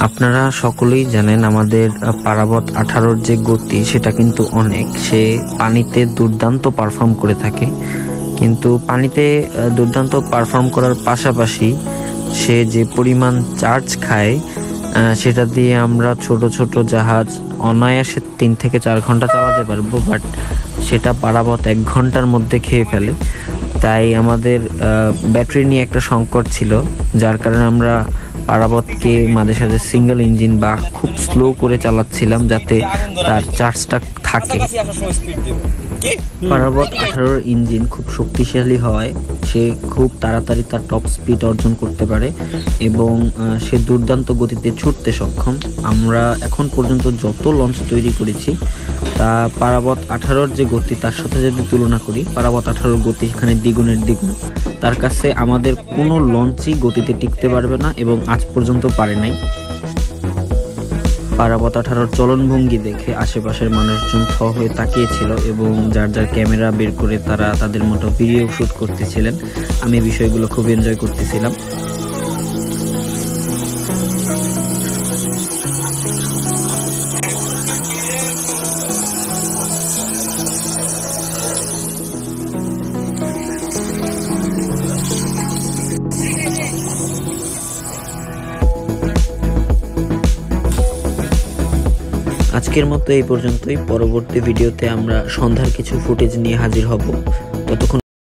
আপনারা সকলেই জানেন আমাদের পারাবত 18-র যে গতি সেটা কিন্তু অনেক, সে পানিতে দুর্দান্ত পারফর্ম করে থাকে। কিন্তু পানিতে দুর্দান্ত পারফর্ম করার পাশাপাশি সে যে পরিমাণ চার্জ খায়, সেটা দিয়ে আমরা ছোট ছোট জাহাজ অনায়াসে 3 থেকে 4 ঘন্টা চালাতে পারবো, বাট সেটা পারাবত 1 ঘন্টার মধ্যে খেয়ে ফেলে। তাই আমাদের ব্যাটারি নিয়ে একটা সংকট ছিল, যার কারণে আমরা পারাবতকে মাঝে সাঝে সিঙ্গেল ইঞ্জিন বা খুব স্লো করে চালাচ্ছিলাম যাতে তার চার্জটা থাকে। পারাবত 18-র ইঞ্জিন খুব শক্তিশালী হওয়ায় সে খুব তাড়াতাড়ি তার টপ স্পিড অর্জন করতে পারে এবং সে দুর্দান্ত গতিতে ছুটতে সক্ষম। আমরা এখন পর্যন্ত যত লঞ্চ তৈরি করেছি তা পারাবত 18-র যে গতি তার সাথে যদি তুলনা করি, পারাবত 18-র গতি এখানে দ্বিগুণের দ্বিগুণ। তার কাছে আমাদের কোনো লঞ্চই গতিতে টিকতে পারবে না এবং আজ পর্যন্ত পারে নাই। পারাবত 18-র চলনভঙ্গি দেখে আশেপাশের মানুষজন থ হয়ে তাকিয়েছিল এবং যার যার ক্যামেরা বের করে তারা তাদের মতো ভিডিও শুট করতেছিলেন। আমি বিষয়গুলো খুব এনজয় করতেছিলাম। আজকের মতো এই পর্যন্তই। পরবর্তী ভিডিওতে আমরা সন্ধ্যার কিছু ফুটেজ নিয়ে হাজির হব। ততক্ষণ